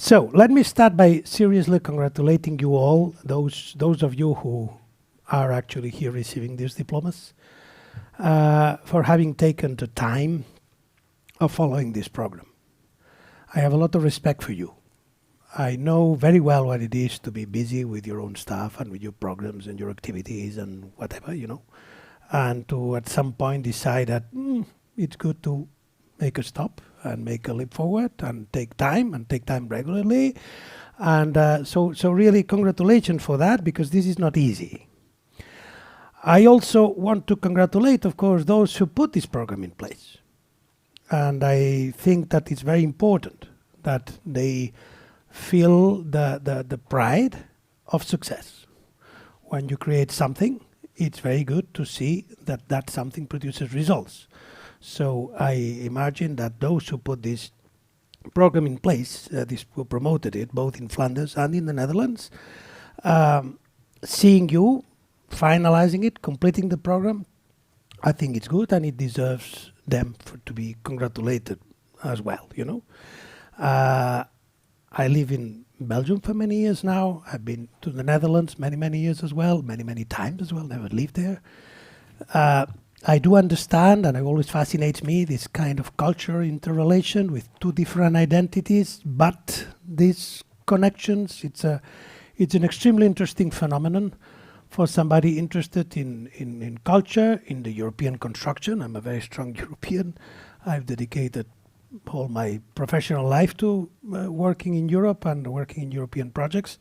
So let me start by seriously congratulating you all, those of you who are actually here receiving these diplomas, for having taken the time of following this program. I have a lot of respect for you. I know very well what it is to be busy with your own stuff and with your programs and your activities and whatever, and to at some point decide that it's good to make a stop and make a leap forward and take time regularly. And so really congratulations for that, because this is not easy. I also want to congratulate, of course, those who put this program in place. And I think that it's very important that they feel the pride of success. When you create something, it's very good to see that that something produces results. So I imagine that those who put this program in place, who promoted it both in Flanders and in the Netherlands, seeing you finalizing it, completing the program, I think it's good, and it deserves them to be congratulated as well. I live in Belgium for many years now. I've been to the Netherlands many years as well, many times as well, never lived there. I do understand, and it always fascinates me, this kind of culture interrelation with two different identities, but these connections, it's an extremely interesting phenomenon for somebody interested in culture, in the European construction. I'm a very strong European. I've dedicated all my professional life to working in Europe and working in European projects.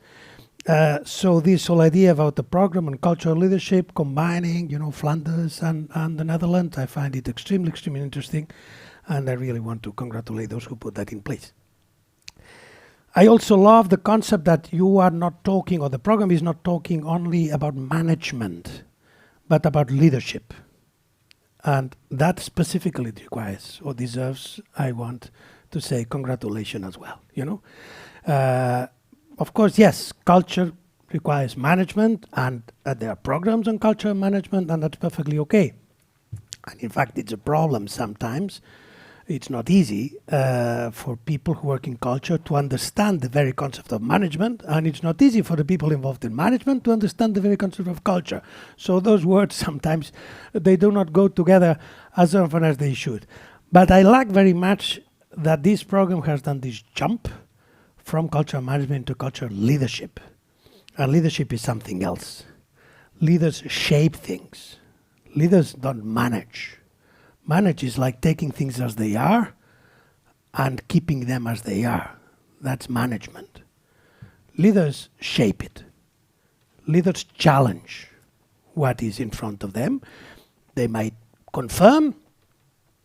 So this whole idea about the program and cultural leadership, combining, Flanders and the Netherlands, I find it extremely interesting, and I really want to congratulate those who put that in place. I also love the concept that you are not talking, or the program is not talking only about management, but about leadership. And that specifically requires or deserves, I want to say, congratulations as well. Of course, yes, culture requires management, and there are programs on culture management, and that's perfectly okay. And in fact, it's a problem sometimes. It's not easy for people who work in culture to understand the very concept of management, and it's not easy for the people involved in management to understand the very concept of culture. So those words sometimes, they do not go together as often as they should. But I like very much that this program has done this jump from cultural management to cultural leadership. And leadership is something else. Leaders shape things. Leaders don't manage. Manage is like taking things as they are and keeping them as they are. That's management. Leaders shape it. Leaders challenge what is in front of them. They might confirm,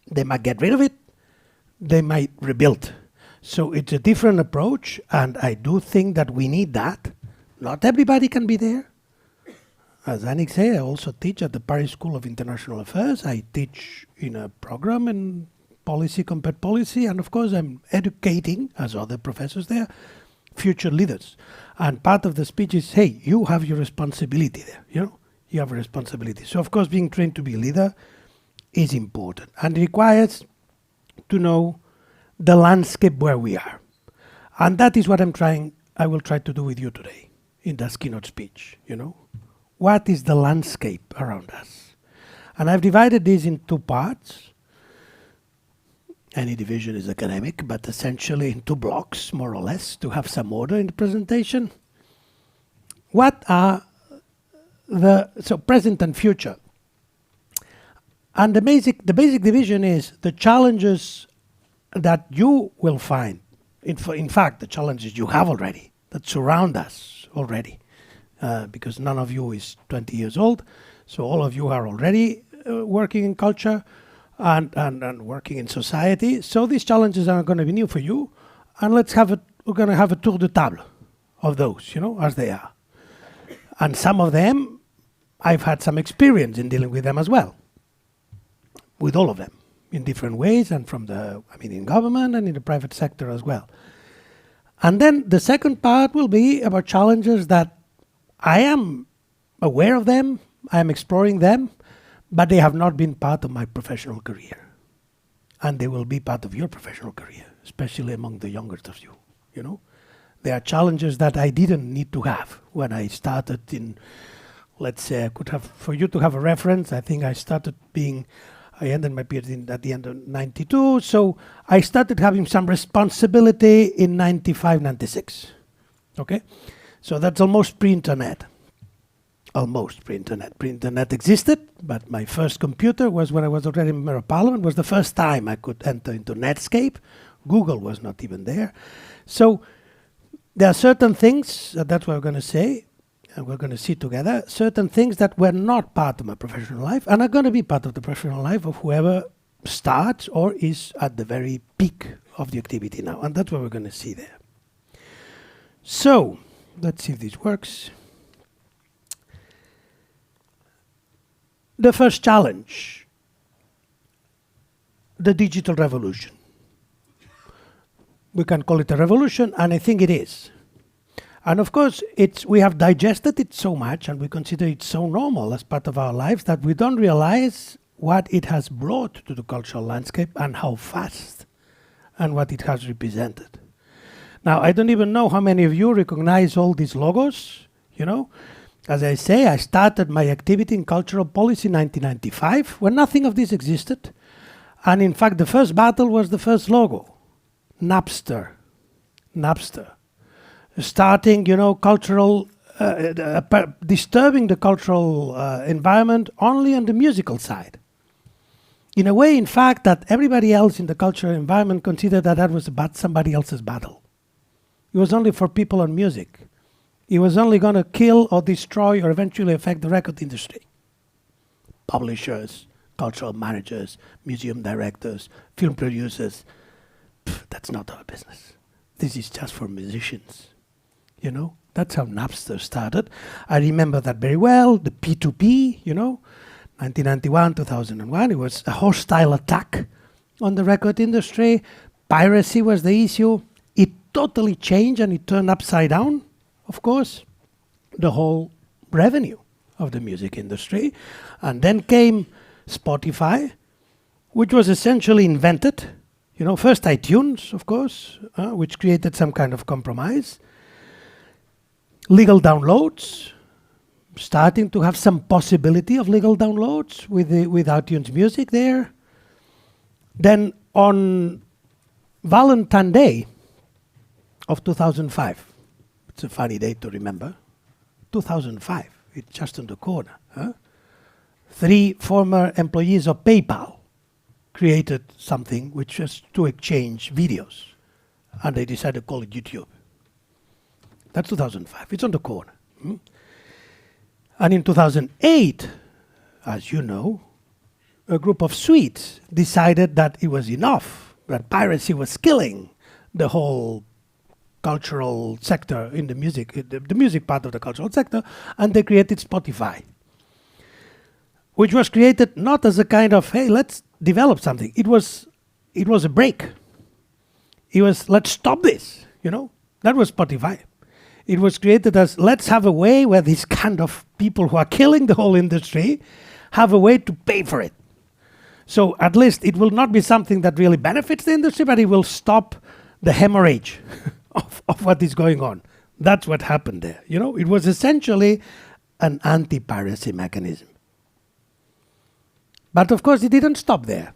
they might get rid of it, they might rebuild. So it's a different approach, and I do think that we need that. Not everybody can be there. As Annick said, I also teach at the Paris School of International Affairs. I teach in a program in policy, compared policy, and of course I'm educating, as other professors there, future leaders. And part of the speech is, hey, you have your responsibility there, you have a responsibility. So of course being trained to be a leader is important, and requires to know the landscape where we are. And that is what I will try to do with you today in this keynote speech, What is the landscape around us? And I've divided this in two parts. Any division is academic, but essentially in two blocks, more or less, to have some order in the presentation. What are so present and future? And the basic division is the challenges that you will find. In fact, the challenges you have already, that surround us already. Because none of you is 20 years old, so all of you are already working in culture and working in society. So these challenges are going to be new for you, and we're going to have a tour de table of those, as they are. And some of them, I've had some experience in dealing with them as well, with all of them, in different ways, and in government and in the private sector as well. And then the second part will be about challenges that I am aware of them, I am exploring them, but they have not been part of my professional career. And they will be part of your professional career, especially among the youngest of you, There are challenges that I didn't need to have when I started in, let's say, for you to have a reference, I think I ended my period at the end of 92, so I started having some responsibility in 95, 96. Okay? So that's almost pre-internet. Almost pre-internet. Pre-internet existed, but my first computer was when I was already a member of Parliament. Was the first time I could enter into Netscape. Google was not even there. So there are certain things, that's what we're going to say, and we're going to see together, certain things that were not part of my professional life and are going to be part of the professional life of whoever starts or is at the very peak of the activity now. And that's what we're going to see there. So, let's see if this works. The first challenge, the digital revolution. We can call it a revolution, and I think it is. And of course, we have digested it so much, and we consider it so normal as part of our lives that we don't realize what it has brought to the cultural landscape and how fast, and what it has represented. Now, I don't even know how many of you recognize all these logos, you know. As I say, I started my activity in cultural policy in 1995, when nothing of this existed. And in fact, the first battle was the first logo, Napster. Starting, you know, cultural, disturbing the cultural environment only on the musical side. In a way, in fact, that everybody else in the cultural environment considered that was about somebody else's battle. It was only for people on music. It was only going to kill or destroy or eventually affect the record industry. Publishers, cultural managers, museum directors, film producers. That's not our business. This is just for musicians. You know, that's how Napster started. I remember that very well, the P2P, you know, 1991, 2001. It was a hostile attack on the record industry. Piracy was the issue. It totally changed and it turned upside down, of course, the whole revenue of the music industry. And then came Spotify, which was essentially invented. You know, first iTunes, of course, which created some kind of compromise. Legal downloads, starting to have some possibility of legal downloads with iTunes Music there. Then on Valentine's Day of 2005, it's a funny date to remember, 2005, it's just on the corner. 3 former employees of PayPal created something which was to exchange videos, and they decided to call it YouTube. That's 2005, it's on the corner. And in 2008, as you know, a group of Swedes decided that it was enough, that piracy was killing the whole cultural sector in the music, the music part of the cultural sector, and they created Spotify, which was created not as a kind of, hey, let's develop something. It was a break. It was, let's stop this, you know. That was Spotify. It was created as, let's have a way where these kind of people who are killing the whole industry have a way to pay for it. So at least it will not be something that really benefits the industry, but it will stop the hemorrhage of what is going on. That's what happened there. You know, it was essentially an anti-piracy mechanism. But of course, it didn't stop there.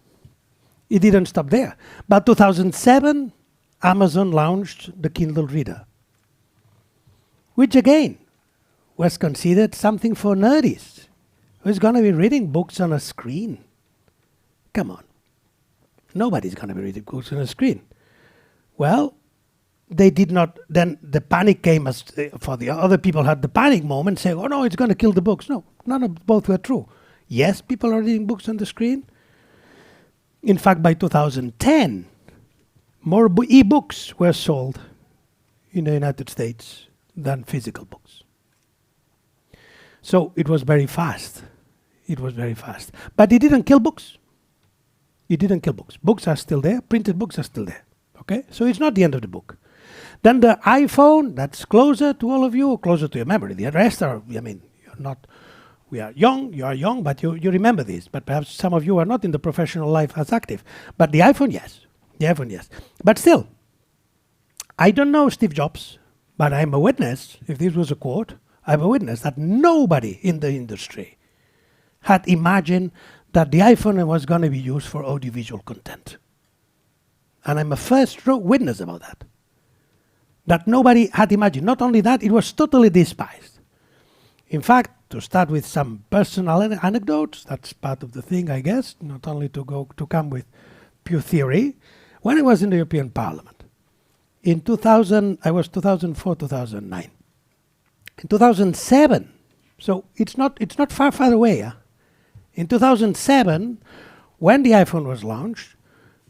It didn't stop there. But 2007, Amazon launched the Kindle Reader, which again was considered something for nerdies. Who's going to be reading books on a screen? Come on. Nobody's going to be reading books on a screen. Well, they did not, then the panic came as for the other people had the panic moment saying, oh no, it's going to kill the books. No, none of both were true. Yes, people are reading books on the screen. In fact, by 2010, more e-books were sold in the United States than physical books. So it was very fast. It was very fast. But it didn't kill books. It didn't kill books. Books are still there. Printed books are still there. Okay? So it's not the end of the book. Then the iPhone, that's closer to all of you, closer to your memory. The rest are, I mean, you're not, we are young, you are young, but you remember this. But perhaps some of you are not in the professional life as active. But the iPhone, yes. The iPhone, yes. But still, I don't know Steve Jobs. But I'm a witness, if this was a quote, I'm a witness that nobody in the industry had imagined that the iPhone was going to be used for audiovisual content. And I'm a first witness about that. That nobody had imagined. Not only that, it was totally despised. In fact, to start with some personal anecdotes, that's part of the thing, I guess, not only to come with pure theory. When I was in the European Parliament, in 2000, I was 2004, 2009. In 2007, so it's not far away. Huh? In 2007, when the iPhone was launched,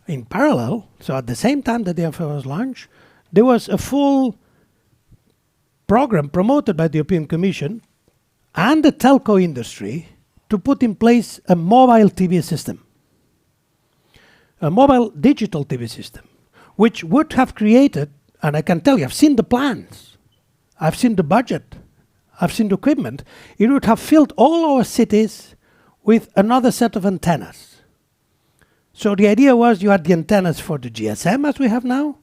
in parallel, so at the same time that the iPhone was launched, there was a full program promoted by the European Commission and the telco industry to put in place a mobile TV system, a mobile digital TV system, which would have created, and I can tell you, I've seen the plans, I've seen the budget, I've seen the equipment. It would have filled all our cities with another set of antennas. So the idea was you had the antennas for the GSM as we have now,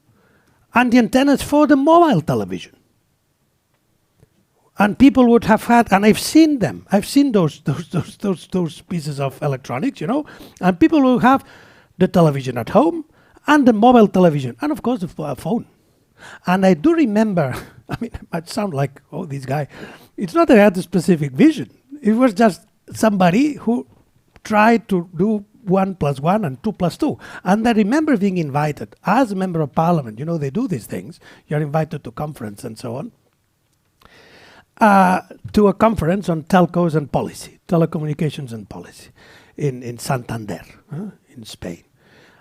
and the antennas for the mobile television. And people would have had, and I've seen them, I've seen those pieces of electronics, you know, and people will have the television at home and the mobile television, and of course the phone. And I do remember, I mean, it might sound like, oh, this guy, it's not that I had a specific vision. It was just somebody who tried to do 1 + 1 and 2 + 2. And I remember being invited as a member of parliament, you know, they do these things. You're invited to conference and so on. To a conference on telcos and policy, telecommunications and policy in Santander, in Spain.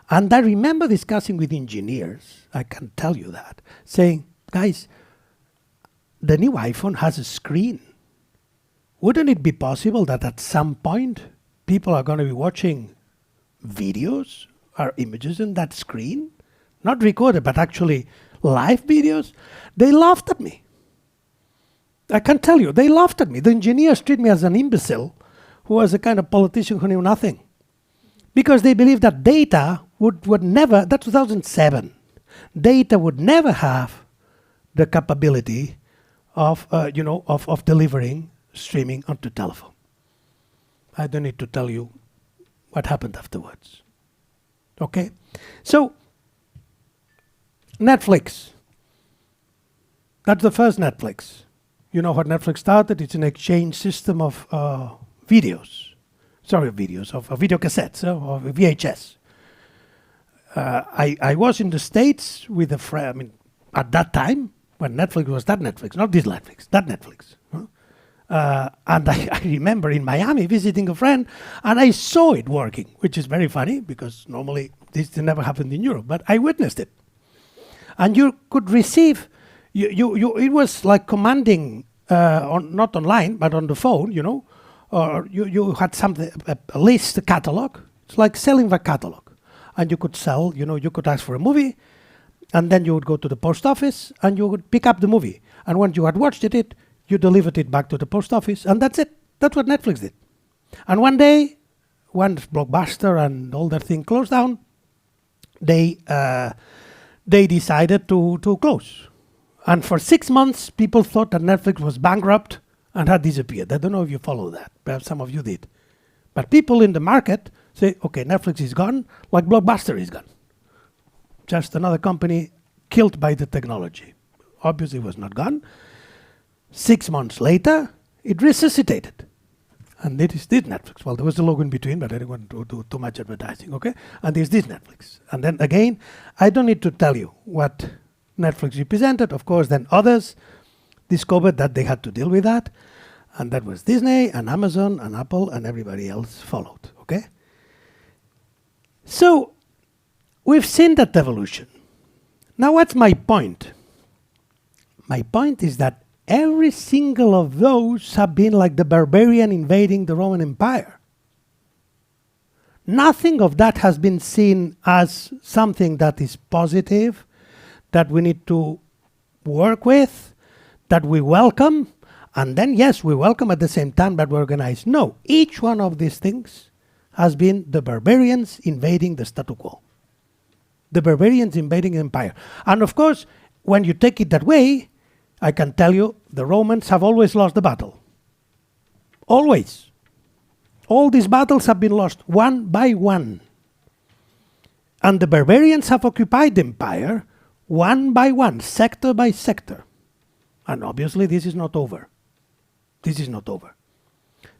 And I remember discussing with engineers, I can tell you that, saying, guys, the new iPhone has a screen. Wouldn't it be possible that at some point people are going to be watching videos or images in that screen? Not recorded, but actually live videos? They laughed at me. I can tell you, they laughed at me. The engineers treat me as an imbecile who was a kind of politician who knew nothing. Because they believed that data would never, that's 2007, data would never have the capability of delivering streaming onto telephone. I don't need to tell you what happened afterwards. Okay? So, Netflix. That's the first Netflix. You know how Netflix started? It's an exchange system of videos. Sorry, videos, of video cassettes, of VHS. I was in the States with a friend, I mean, at that time, when Netflix was that Netflix, not this Netflix, that Netflix. And I remember in Miami visiting a friend, and I saw it working, which is very funny, because normally this never happened in Europe, but I witnessed it. And you could receive, it was like commanding, not online, but on the phone, you know, or you had something, a list, a catalog. It's like selling the catalog. And you could sell, you know, you could ask for a movie, and then you would go to the post office, and you would pick up the movie. And once you had watched it, you delivered it back to the post office, and that's it. That's what Netflix did. And one day, once Blockbuster and all that thing closed down, they decided to close. And for 6 months, people thought that Netflix was bankrupt and had disappeared. I don't know if you follow that. Perhaps some of you did. But people in the market say, okay, Netflix is gone, like Blockbuster is gone. Just another company killed by the technology. Obviously, it was not gone. 6 months later, it resuscitated. And it is this Netflix. Well, there was a logo in between, but I didn't want to do too much advertising, okay? And it's this Netflix. And then again, I don't need to tell you what Netflix represented. Of course, then others discovered that they had to deal with that. And that was Disney and Amazon and Apple, and everybody else followed, okay? So we've seen that evolution. Now, what's my point? My point is that every single of those have been like the barbarian invading the Roman Empire. Nothing of that has been seen as something that is positive, that we need to work with, that we welcome, and then, yes, we welcome at the same time, but we organize. No, each one of these things has been the barbarians invading the status quo. The barbarians invading the empire. And of course, when you take it that way, I can tell you the Romans have always lost the battle. Always. All these battles have been lost one by one. And the barbarians have occupied the empire one by one, sector by sector. And obviously this is not over. This is not over.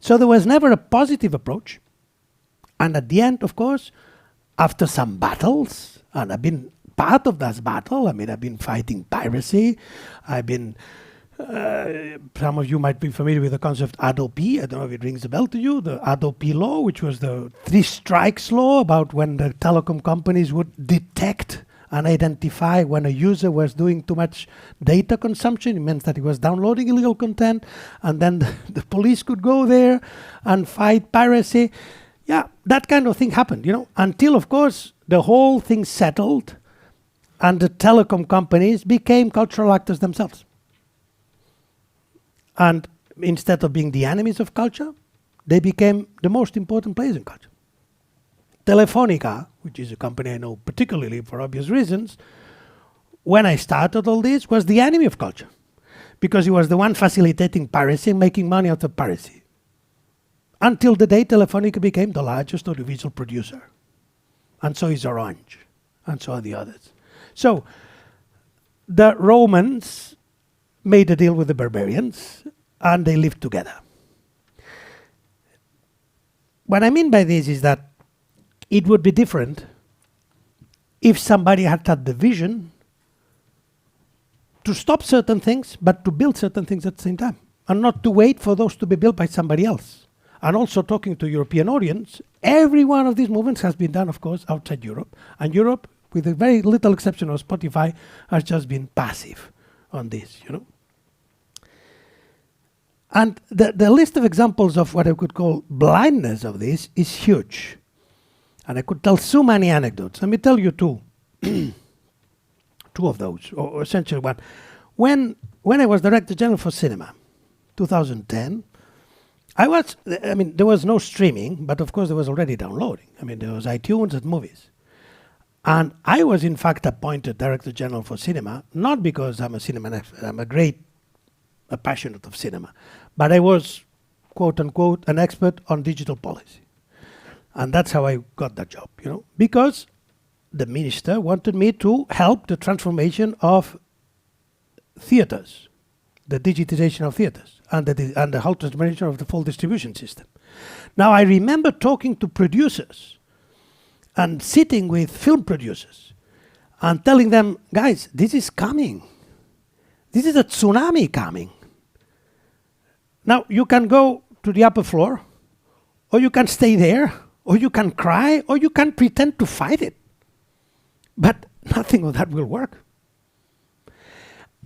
So there was never a positive approach. And at the end, of course, after some battles, and I've been part of that battle, I mean, I've been fighting piracy, I've been, some of you might be familiar with the concept ADOP, I don't know if it rings a bell to you, the ADOP law, which was the 3 strikes law about when the telecom companies would detect and identify when a user was doing too much data consumption. It meant that he was downloading illegal content, and then the police could go there and fight piracy. Yeah, that kind of thing happened, until, of course, the whole thing settled and the telecom companies became cultural actors themselves. And instead of being the enemies of culture, they became the most important players in culture. Telefonica, which is a company I know particularly for obvious reasons, when I started all this, was the enemy of culture, because he was the one facilitating piracy and making money out of piracy. Until the day Telefonica became the largest audiovisual producer. And so is Orange, and so are the others. So the Romans made a deal with the barbarians, and they lived together. What I mean by this is that it would be different if somebody had the vision to stop certain things, but to build certain things at the same time, and not to wait for those to be built by somebody else. And also, talking to European audience, every one of these movements has been done, of course, outside Europe. And Europe, with a very little exception of Spotify, has just been passive on this, And the list of examples of what I could call blindness of this is huge. And I could tell so many anecdotes. Let me tell you two. Two of those, or essentially one. When I was Director General for Cinema, 2010, there was no streaming, but of course there was already downloading. There was iTunes and movies. And I was in fact appointed Director General for Cinema, not because I'm a cinema expert, I'm a passionate of cinema, but I was, quote unquote, an expert on digital policy. And that's how I got that job, because the minister wanted me to help the transformation of theaters, the digitization of theaters, and the whole transformation of the full distribution system. Now, I remember talking to producers and sitting with film producers and telling them, guys, this is coming. This is a tsunami coming. Now, you can go to the upper floor, or you can stay there, or you can cry, or you can pretend to fight it. But nothing of that will work.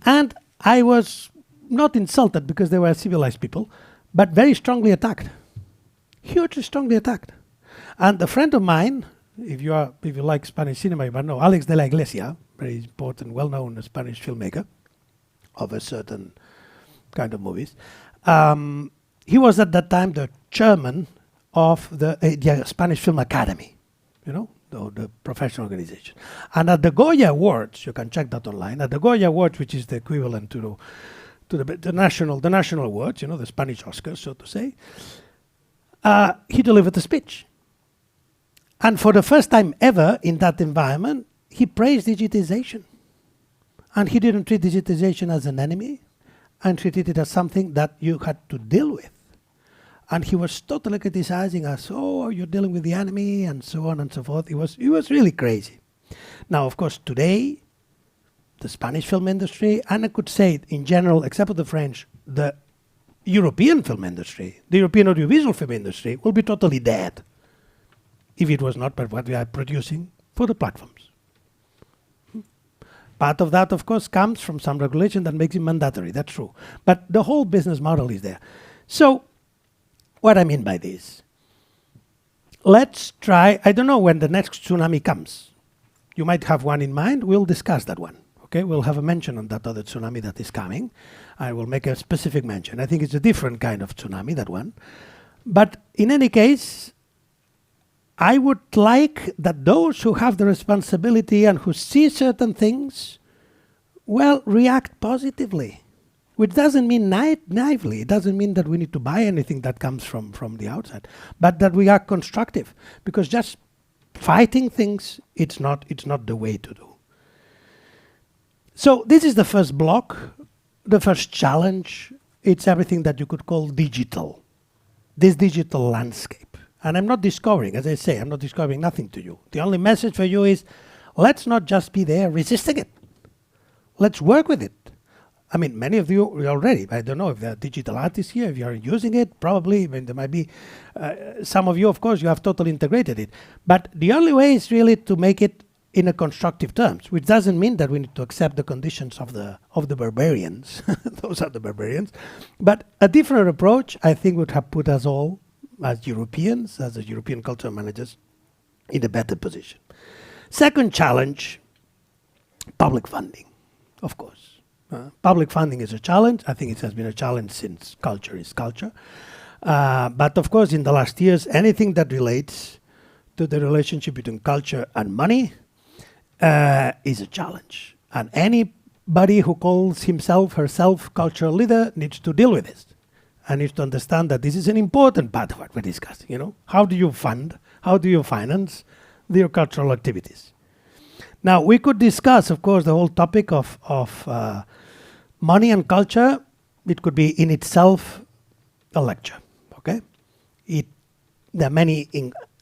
And I was not insulted because they were civilized people, but very strongly attacked. Hugely strongly attacked. And a friend of mine, if you like Spanish cinema, you might know Alex de la Iglesia, very important, well-known Spanish filmmaker of a certain kind of movies. He was at that time the chairman of the Spanish Film Academy, the professional organization. And at the Goya Awards, you can check that online, at the Goya Awards, which is the equivalent to the national awards, the Spanish Oscars, so to say, he delivered a speech. And for the first time ever in that environment, he praised digitization. And he didn't treat digitization as an enemy, and treated it as something that you had to deal with. And he was totally criticizing us, you're dealing with the enemy, and so on and so forth. He was really crazy. Now, of course, today, the Spanish film industry, and I could say in general, except for the French, the European film industry, the European audiovisual film industry, will be totally dead if it was not by what we are producing for the platforms. Part of that, of course, comes from some regulation that makes it mandatory. That's true. But the whole business model is there. So, what I mean by this, let's try, I don't know when the next tsunami comes. You might have one in mind. We'll discuss that one. Okay, we'll have a mention on that other tsunami that is coming. I will make a specific mention. I think it's a different kind of tsunami, that one. But in any case, I would like that those who have the responsibility and who see certain things, well, react positively. which doesn't mean naively. It doesn't mean that we need to buy anything that comes from the outside, but that we are constructive, because just fighting things, it's not the way to do. So this is the first block, the first challenge. It's everything that you could call digital, this digital landscape. And I'm not discovering, as I say, I'm not discovering nothing to you. The only message for you is, let's not just be there resisting it. Let's work with it. I mean, many of you already, I don't know if there are digital artists here, if you are using it, probably. I mean, there might be some of you, of course, you have totally integrated it. But the only way is really to make it in a constructive terms, which doesn't mean that we need to accept the conditions of the barbarians. Those are the barbarians. But a different approach, I think, would have put us all, as Europeans, as the European cultural managers, in a better position. Second challenge, public funding, of course. Public funding is a challenge. I think it has been a challenge since culture is culture. But of course, in the last years, anything that relates to the relationship between culture and money is a challenge. And anybody who calls himself, herself, cultural leader needs to deal with this. And needs to understand that this is an important part of what we're discussing. You know, how do you fund, how do you finance your cultural activities? Now, we could discuss, of course, the whole topic of money and culture. It could be in itself a lecture, okay? There are many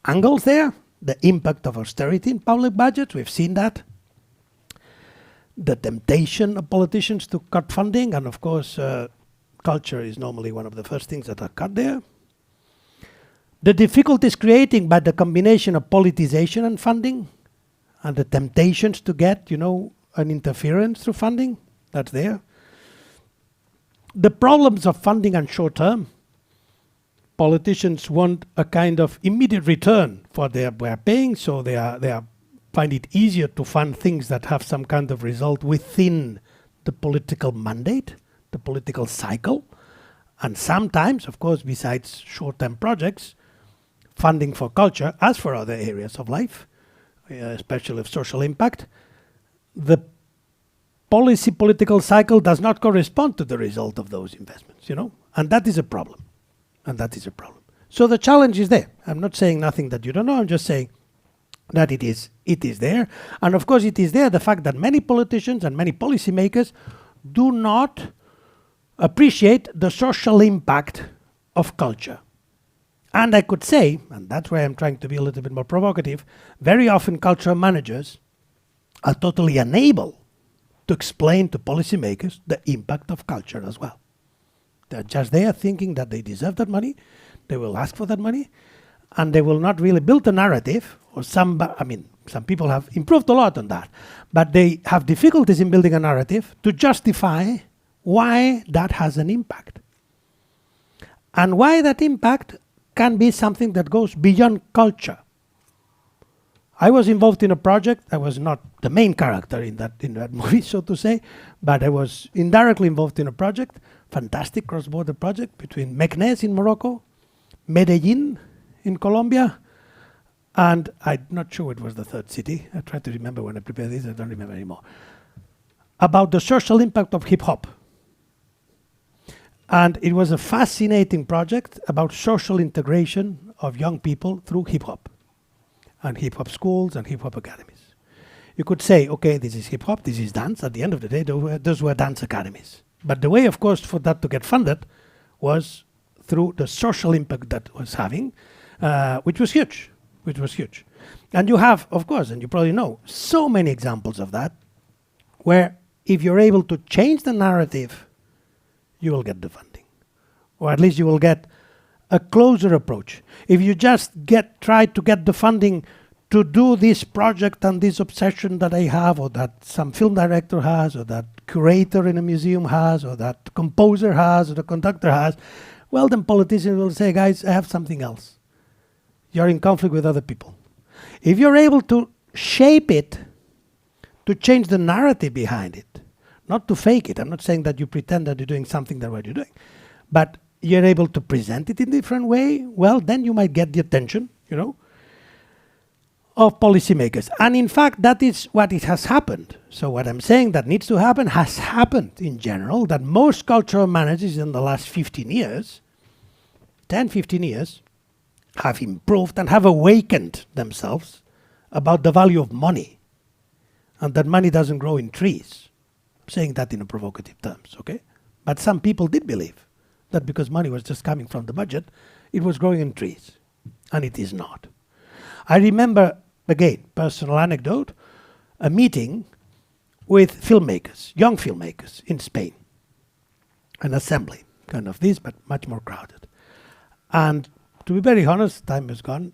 angles there. The impact of austerity in public budgets, we've seen that. The temptation of politicians to cut funding, and of course, culture is normally one of the first things that are cut there. The difficulties created by the combination of politicization and funding, and the temptations to get, an interference through funding, that's there. The problems of funding and short term. Politicians want a kind of immediate return for their paying, so they find it easier to fund things that have some kind of result within the political mandate, the political cycle. And sometimes, of course, besides short-term projects, funding for culture, as for other areas of life, especially of social impact, the political cycle does not correspond to the result of those investments, and that is a problem. So the challenge is there. I'm not saying nothing that you don't know, I'm just saying that it is there. And of course it is there, the fact that many politicians and many policymakers do not appreciate the social impact of culture. And I could say, and that's why I'm trying to be a little bit more provocative, very often cultural managers are totally unable to explain to policymakers the impact of culture as well. They're just there thinking that they deserve that money, they will ask for that money, and they will not really build a narrative, or some people have improved a lot on that, but they have difficulties in building a narrative to justify why that has an impact. And why that impact can be something that goes beyond culture. I was involved in a project. I was not the main character in that movie, so to say, but I was indirectly involved in a project, fantastic cross-border project between Meknes in Morocco, Medellin in Colombia, and I'm not sure it was the third city. I tried to remember when I prepared this, I don't remember anymore. About the social impact of hip-hop. And it was a fascinating project about social integration of young people through hip-hop. And hip-hop schools and hip-hop academies. You could say, okay, this is hip-hop, this is dance. At the end of the day, those were dance academies. But the way, of course, for that to get funded was through the social impact that was having, which was huge. And you have, of course, and you probably know, so many examples of that, where if you're able to change the narrative, you will get the funding. Or at least you will get a closer approach. If you just try to get the funding to do this project and this obsession that I have, or that some film director has, or that curator in a museum has, or that composer has, or the conductor has, well, then politicians will say, guys, I have something else. You're in conflict with other people. If you're able to shape it, to change the narrative behind it, not to fake it. I'm not saying that you pretend that you're doing something that what you're doing, but you're able to present it in a different way, well, then you might get the attention, of policymakers. And in fact, that is what it has happened. So what I'm saying that needs to happen has happened in general, that most cultural managers in the last 15 years, 10, 15 years, have improved and have awakened themselves about the value of money and that money doesn't grow in trees. I'm saying that in a provocative terms, okay? But some people did believe that because money was just coming from the budget, it was growing in trees, and it is not. I remember, again, personal anecdote, a meeting with filmmakers, young filmmakers in Spain, an assembly, kind of this, but much more crowded. And to be very honest, time has gone.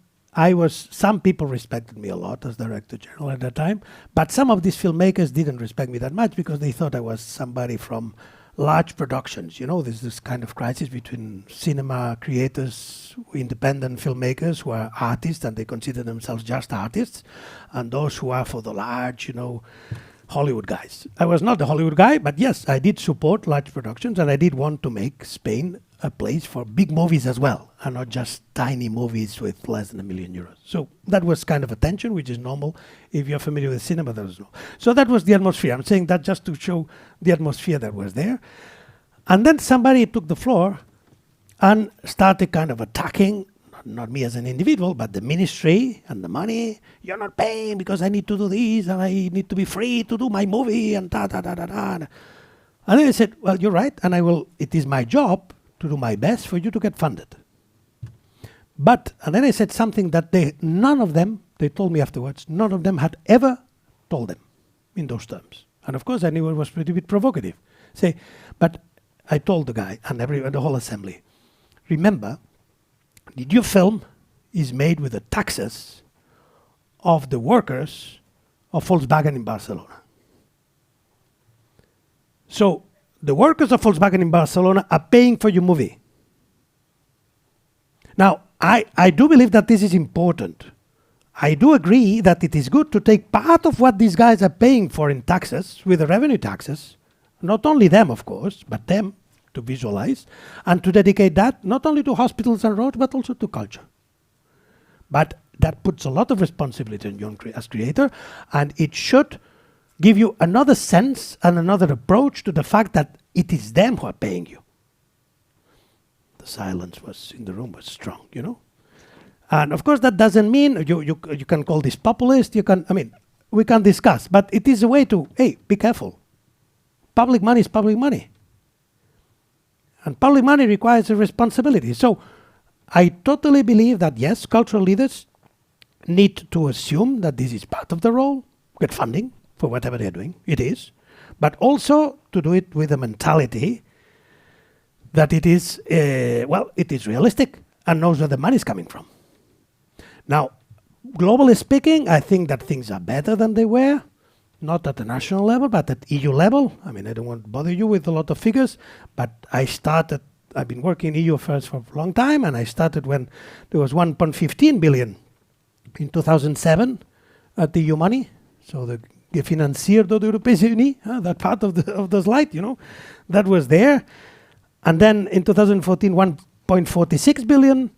Some people respected me a lot as Director General at that time, but some of these filmmakers didn't respect me that much because they thought I was somebody from large productions. You know, there's this kind of crisis between cinema creators, independent filmmakers who are artists and they consider themselves just artists, and those who are for the large, Hollywood guys. I was not the Hollywood guy, but yes, I did support large productions and I did want to make Spain a place for big movies as well, and not just tiny movies with less than €1 million. So that was kind of a tension, which is normal. If you're familiar with cinema, there was no. So that was the atmosphere. I'm saying that just to show the atmosphere that was there. And then somebody took the floor and started kind of attacking, not me as an individual, but the ministry and the money. You're not paying because I need to do this and I need to be free to do my movie and da-da-da-da-da. And then I said, well, you're right, and it is my job to do my best for you to get funded. And then I said something that none of them, they told me afterwards, none of them had ever told them in those terms. And of course I knew it was pretty bit provocative. But I told the guy and the whole assembly, remember, your film is made with the taxes of the workers of Volkswagen in Barcelona. So the workers of Volkswagen in Barcelona are paying for your movie. Now, I do believe that this is important. I do agree that it is good to take part of what these guys are paying for in taxes, with the revenue taxes, not only them, of course, but them to visualize, and to dedicate that not only to hospitals and roads, but also to culture. But that puts a lot of responsibility on you as creator, and it should give you another sense and another approach to the fact that it is them who are paying you. The silence in the room was strong, And of course that doesn't mean you can call this populist, we can discuss, but it is a way to, hey, be careful. Public money is public money. And public money requires a responsibility. So I totally believe that yes, cultural leaders need to assume that this is part of the role, get funding for whatever they're doing, it is, but also to do it with a mentality that it is realistic and knows where the money is coming from. Now, globally speaking, I think that things are better than they were, not at the national level, but at EU level. I don't want to bother you with a lot of figures, but I've been working in EU affairs for a long time, and I started when there was 1.15 billion in 2007 at the EU money, so the gefinancierd door de Europese Unie, that part of the slide, that was there. And then in 2014, 1.46 billion.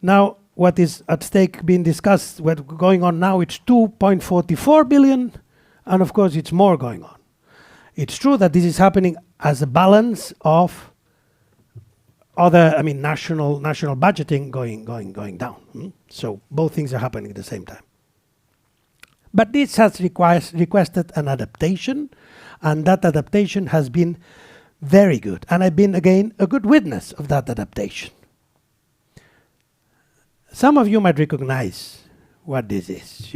Now, what is at stake being discussed, what's going on now, it's 2.44 billion. And of course, it's more going on. It's true that this is happening as a balance of national budgeting going down. So both things are happening at the same time. But this has requested an adaptation, and that adaptation has been very good. And I've been, again, a good witness of that adaptation. Some of you might recognize what this is,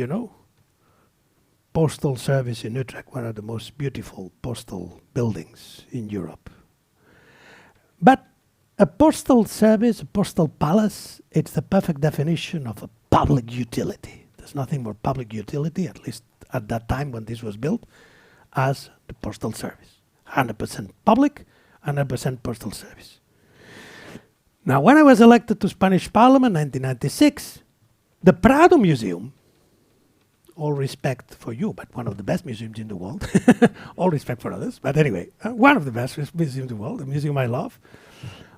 Postal service in Utrecht, one of the most beautiful postal buildings in Europe. But a postal service, a postal palace, it's the perfect definition of a public utility. There's nothing more public utility, at least at that time when this was built, as the postal service. 100% public, 100% postal service. Now, when I was elected to Spanish Parliament in 1996, the Prado Museum, all respect for you, but one of the best museums in the world, all respect for others, but anyway, one of the best museums in the world, a museum I love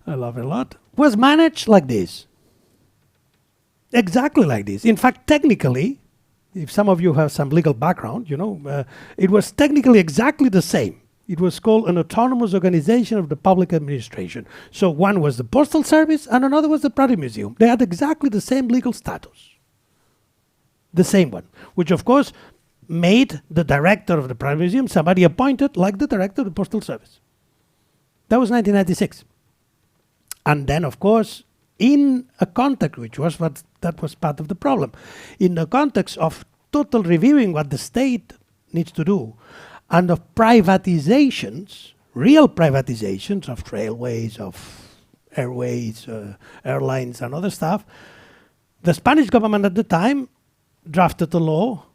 it a lot, was managed like this. Exactly like this. In fact, technically, if some of you have some legal background, it was technically exactly the same. It was called an autonomous organization of the public administration. So one was the Postal Service and another was the Prado Museum. They had exactly the same legal status. The same one, which of course made the director of the Prado Museum somebody appointed like the director of the Postal Service. That was 1996. And then of course, in a context, that was part of the problem, in the context of total reviewing what the state needs to do, and of privatizations, real privatizations of railways, of airways, airlines and other stuff, the Spanish government at the time drafted a law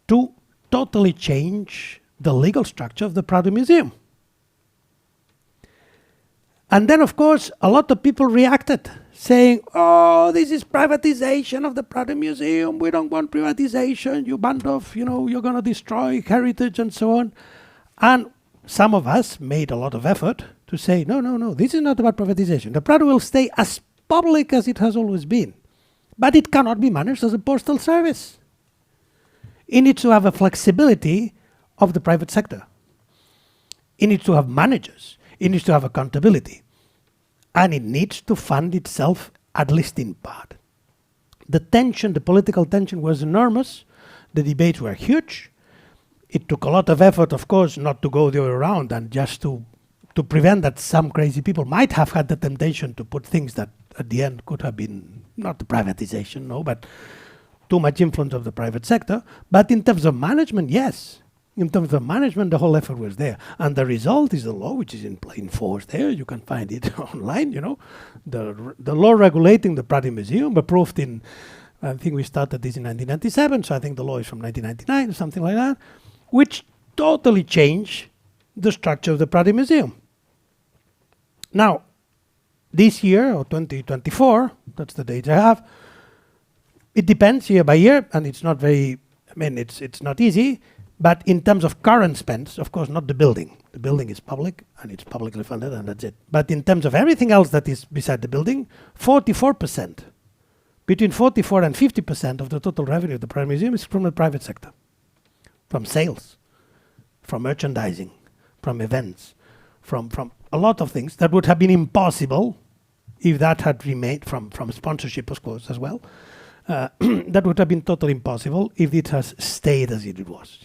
to totally change the legal structure of the Prado Museum. And then, of course, a lot of people reacted, saying, oh, this is privatization of the Prado Museum. We don't want privatization. You band of, you're going to destroy heritage and so on. And some of us made a lot of effort to say, no, this is not about privatization. The Prado will stay as public as it has always been. But it cannot be managed as a postal service. It needs to have a flexibility of the private sector. It needs to have managers. It needs to have accountability. And it needs to fund itself, at least in part. The political tension was enormous. The debates were huge. It took a lot of effort, of course, not to go the other way around and just to prevent that some crazy people might have had the temptation to put things that at the end could have been not the privatization, no, but too much influence of the private sector. But in terms of management, yes. In terms of management, the whole effort was there. And the result is the law, which is in plain force there. You can find it online, The law regulating the Prado Museum, approved in, I think we started this in 1997, so I think the law is from 1999 or something like that, which totally changed the structure of the Prado Museum. Now, this year, or 2024, that's the date I have, it depends year by year, and it's not it's not easy. But in terms of current spends, of course, not the building. The building is public and it's publicly funded and that's it. But in terms of everything else that is beside the building, 44%, between 44 and 50% of the total revenue of the Prado Museum is from the private sector. From sales, from merchandising, from events, from a lot of things that would have been impossible if that had remained, from sponsorship, of course, as well. That would have been totally impossible if it has stayed as it was,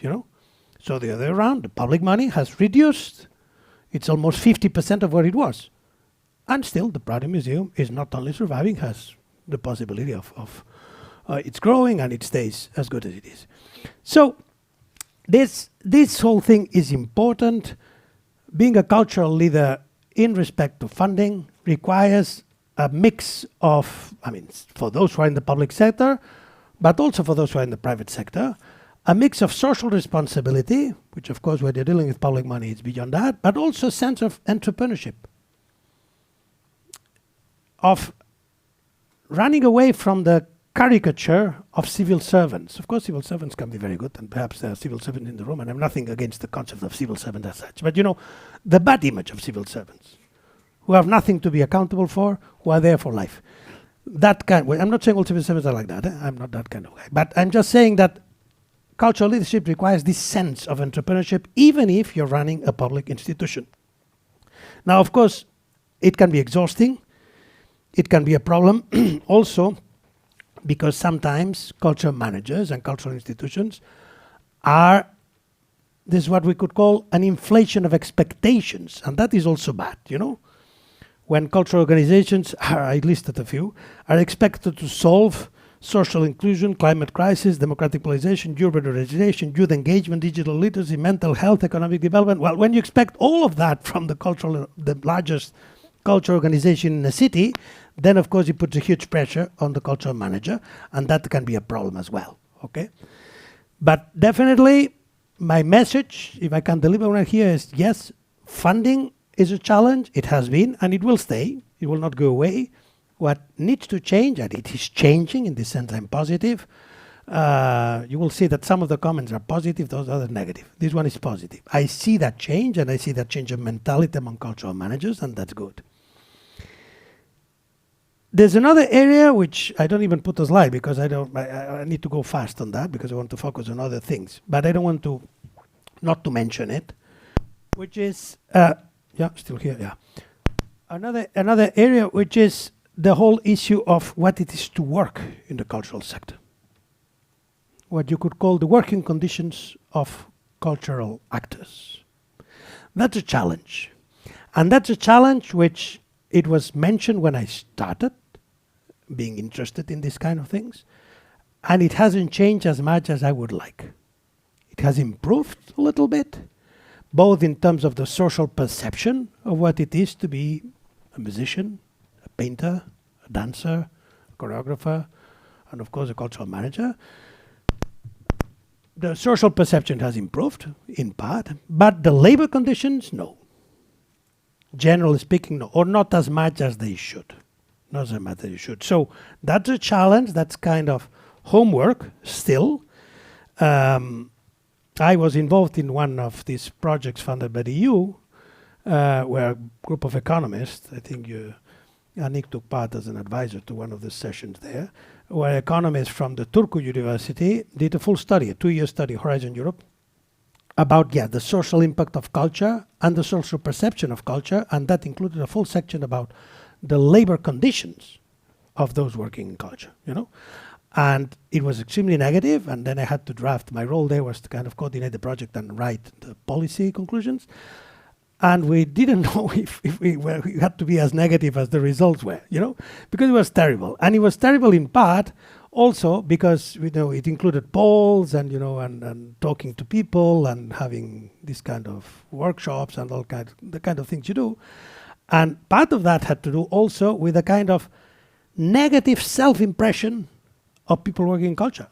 So the other way around, the public money has reduced. It's almost 50% of what it was. And still, the Prado Museum is not only surviving, has the possibility of it's growing and it stays as good as it is. So this whole thing is important. Being a cultural leader in respect to funding requires a mix of, for those who are in the public sector, but also for those who are in the private sector, a mix of social responsibility, which of course when you're dealing with public money it's beyond that, but also a sense of entrepreneurship, of running away from the caricature of civil servants. Of course civil servants can be very good, and perhaps there are civil servants in the room, and I have nothing against the concept of civil servant as such, but the bad image of civil servants, who have nothing to be accountable for, who are there for life. I'm not saying all civil servants are like that. I'm not that kind of guy. But I'm just saying that cultural leadership requires this sense of entrepreneurship, even if you're running a public institution. Now, of course, it can be exhausting. It can be a problem also because sometimes cultural managers and cultural institutions this is what we could call an inflation of expectations. And that is also bad, When cultural organizations, I listed a few, are expected to solve social inclusion, climate crisis, democratic polarization, urban regeneration, youth engagement, digital literacy, mental health, economic development. Well, when you expect all of that from the largest cultural organization in a city, then of course it puts a huge pressure on the cultural manager, and that can be a problem as well, okay? But definitely, my message, if I can deliver one here, is yes, funding is a challenge. It has been, and it will stay. It will not go away. What needs to change, and it is changing, in this sense I'm positive. You will see that some of the comments are positive, those others negative. This one is positive. I see that change, and I see that change of mentality among cultural managers, and that's good. There's another area which I don't even put a slide because I need to go fast on that because I want to focus on other things. But I don't want to not to mention it, which is still here. Yeah, another area which is the whole issue of what it is to work in the cultural sector. What you could call the working conditions of cultural actors. That's a challenge, and that's a challenge which it was mentioned when I started being interested in these kind of things, and it hasn't changed as much as I would like. It has improved a little bit, both in terms of the social perception of what it is to be a musician, a painter, a dancer, a choreographer, and of course a cultural manager. The social perception has improved in part, but the labor conditions, no. Generally speaking, no, or not as much as they should. Not as much as they should. So that's a challenge, that's kind of homework still. I was involved in one of these projects funded by the EU, where a group of economists, I think Yannick took part as an advisor to one of the sessions there, where economists from the Turku University did a full study, a 2-year study, Horizon Europe, about the social impact of culture and the social perception of culture, and that included a full section about the labor conditions of those working in culture, And it was extremely negative, and then I had to draft. My role there was to kind of coordinate the project and write the policy conclusions. And we didn't know if we had to be as negative as the results were, because it was terrible. And it was terrible in part also because it included polls and and talking to people and having this kind of workshops and the kind of things you do. And part of that had to do also with a kind of negative self-impression of people working in culture,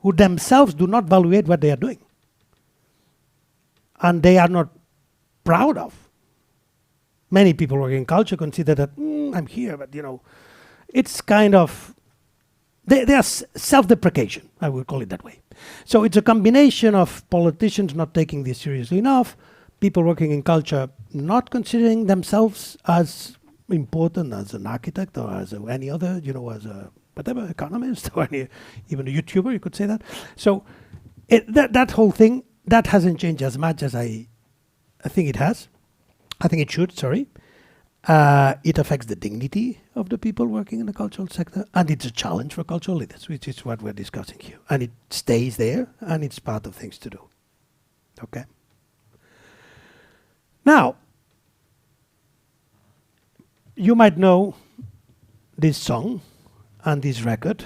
who themselves do not evaluate what they are doing. And they are not proud of. Many people working in culture consider that, I'm here, but it's kind of, they are self-deprecation, I would call it that way. So it's a combination of politicians not taking this seriously enough, people working in culture not considering themselves as important as an architect or as any other, as a whatever, economist or even a YouTuber, you could say that. So that whole thing, that hasn't changed as much as I think it has. I think it should, sorry. It affects the dignity of the people working in the cultural sector, and it's a challenge for cultural leaders, which is what we're discussing here. And it stays there, and it's part of things to do. Okay? Now, you might know this song and this record.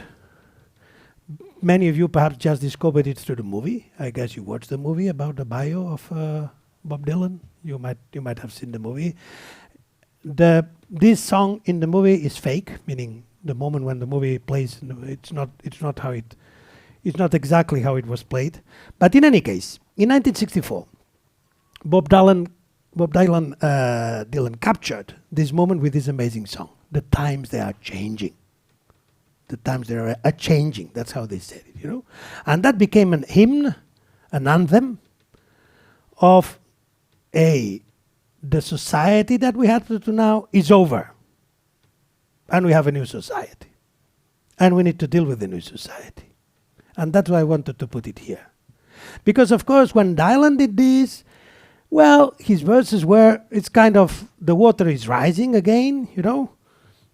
Many of you perhaps just discovered it through the movie. I guess you watched the movie about the bio of Bob Dylan. You might have seen the movie. This song in the movie is fake, meaning the moment when the movie plays, it's not exactly how it was played. But in any case, in 1964, Dylan captured this moment with this amazing song. The times they are changing. The times they are changing. That's how they said it, And that became an hymn, an anthem of the society that we have to now is over. And we have a new society. And we need to deal with the new society. And that's why I wanted to put it here. Because, of course, when Dylan did this, well, his verses were, it's kind of, the water is rising again,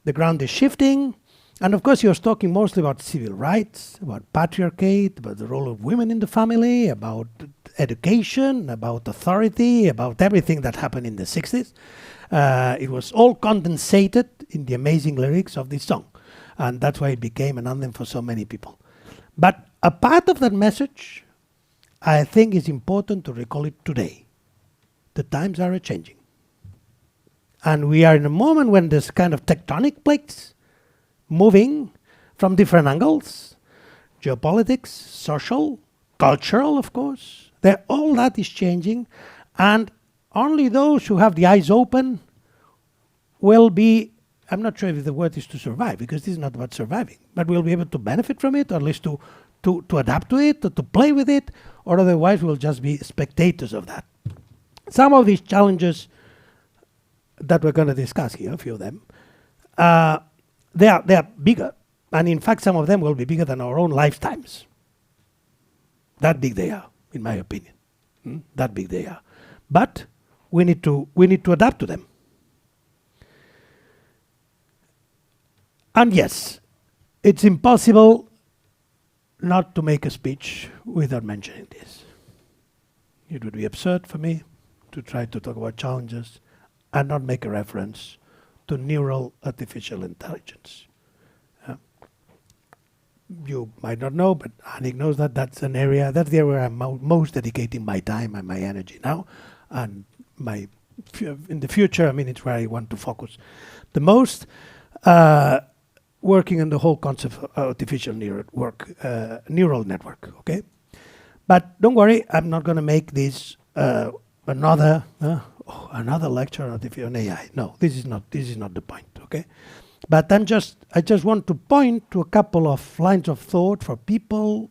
the ground is shifting. And of course, he was talking mostly about civil rights, about patriarchate, about the role of women in the family, about education, about authority, about everything that happened in the 60s. It was all condensated in the amazing lyrics of this song. And that's why it became an anthem for so many people. But a part of that message, I think, is important to recall it today. The times are changing. And we are in a moment when there's kind of tectonic plates moving from different angles, geopolitics, social, cultural, of course. All that is changing, and only those who have the eyes open will be, I'm not sure if the word is to survive, because this is not about surviving, but we'll be able to benefit from it, or at least to adapt to it, to play with it, or otherwise we'll just be spectators of that. Some of these challenges that we're going to discuss here, a few of them, they are bigger. And in fact, some of them will be bigger than our own lifetimes. That big they are, in my opinion. That big they are. But we need to adapt to them. And yes, it's impossible not to make a speech without mentioning this. It would be absurd for me to try to talk about challenges and not make a reference to neural artificial intelligence. You might not know, but Annick knows that that's the area where I'm most dedicating my time and my energy now. And in the future, I mean, it's where I want to focus the most, working on the whole concept of artificial neural network, okay? But don't worry, I'm not going to make this another lecture on AI. No, this is not the point, okay? But I just want to point to a couple of lines of thought for people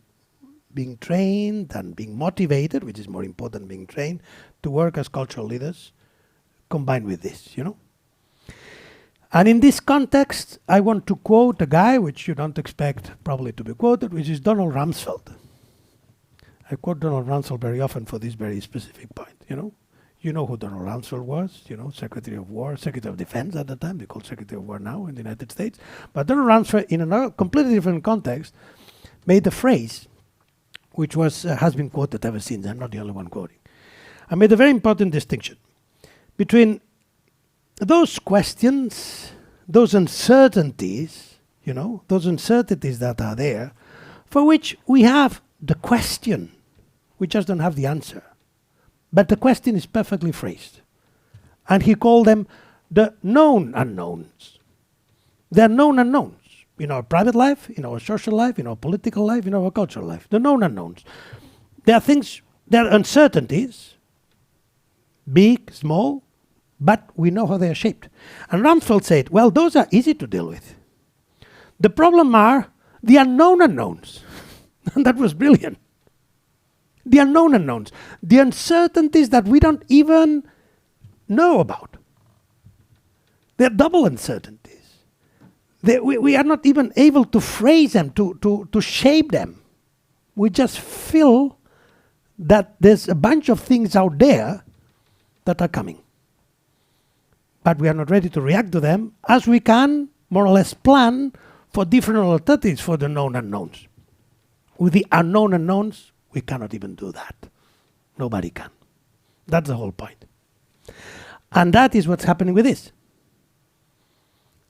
being trained and being motivated, which is more important than being trained, to work as cultural leaders, combined with this, you know? And in this context, I want to quote a guy which you don't expect probably to be quoted, which is Donald Rumsfeld. I quote Donald Rumsfeld very often for this very specific point, you know? You know who Donald Rumsfeld was, you know, Secretary of War, Secretary of Defense at the time, they call Secretary of War now in the United States. But Donald Rumsfeld, in another completely different context, made a phrase which has been quoted ever since. I'm not the only one quoting. I made a very important distinction between those questions, those uncertainties, you know, those uncertainties that are there, for which we have the question, we just don't have the answer. But the question is perfectly phrased. And he called them the known unknowns. They're known unknowns in our private life, in our social life, in our political life, in our cultural life. The known unknowns. There are things, there are uncertainties, big, small, but we know how they are shaped. And Rumsfeld said, well, those are easy to deal with. The problem are the unknown unknowns. And that was brilliant. The unknown unknowns, the uncertainties that we don't even know about. They're double uncertainties. We are not even able to phrase them, to shape them. We just feel that there's a bunch of things out there that are coming. But we are not ready to react to them as we can more or less plan for different alternatives for the known unknowns. With the unknown unknowns, we cannot even do that. Nobody can. That's the whole point. And that is what's happening with this.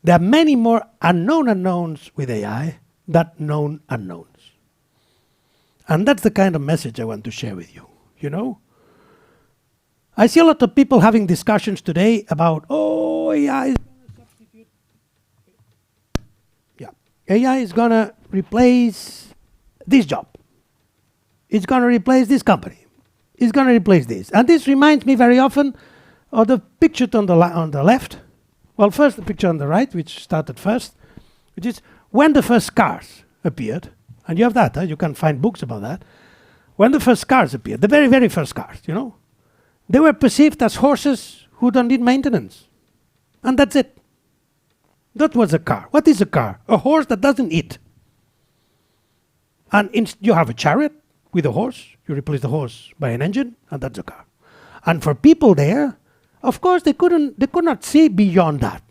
There are many more unknown unknowns with AI than known unknowns. And that's the kind of message I want to share with you, you know? I see a lot of people having discussions today about, oh, AI is going to substitute. Yeah, AI is going to replace this job. It's going to replace this company. It's going to replace this. And this reminds me very often of the picture on the left. Well, first the picture on the right, which started first, which is when the first cars appeared. And you have that, you can find books about that. When the first cars appeared, the very, very first cars, you know, they were perceived as horses who don't need maintenance. And that's it. That was a car. What is a car? A horse that doesn't eat. And you have a chariot with a horse, you replace the horse by an engine, and that's a car. And for people there, of course, they could not see beyond that.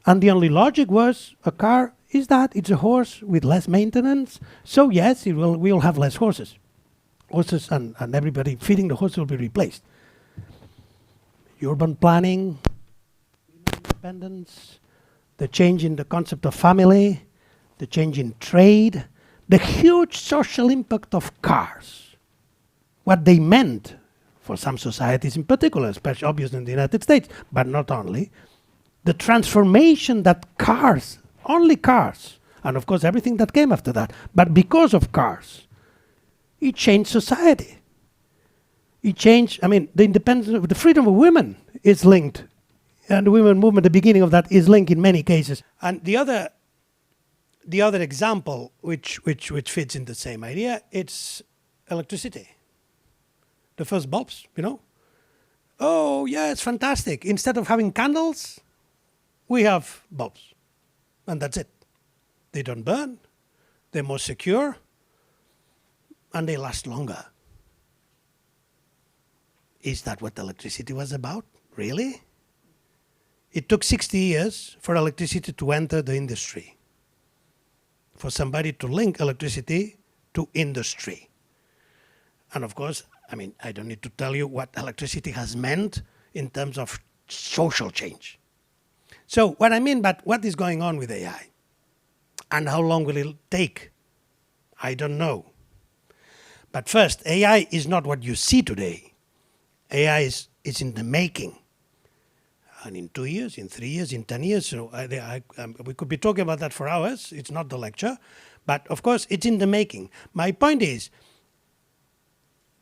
And the only logic was a car is that it's a horse with less maintenance. So yes, we'll have less horses. Horses and everybody feeding the horse will be replaced. Urban planning, independence, the change in the concept of family, the change in trade, the huge social impact of cars, what they meant for some societies in particular, especially obviously in the United States, but not only, the transformation that cars, only cars, and of course everything that came after that, but because of cars, it changed society. It changed, I mean, the independence of the freedom of women is linked, and the women movement, the beginning of that is linked in many cases. And the other example which fits in the same idea, it's electricity. The first bulbs, you know. Oh yeah, it's fantastic. Instead of having candles, we have bulbs. and that's it. They don't burn, they're more secure, and they last longer. Is that what electricity was about? Really? It took 60 years for electricity to enter the industry, for somebody to link electricity to industry. And of course, I mean, I don't need to tell you what electricity has meant in terms of social change. So what I mean, but what is going on with AI? And how long will it take? I don't know. But first, AI is not what you see today. AI is in the making. And in 2 years, in 3 years, in 10 years, so we could be talking about that for hours. It's not the lecture. But of course, it's in the making. My point is,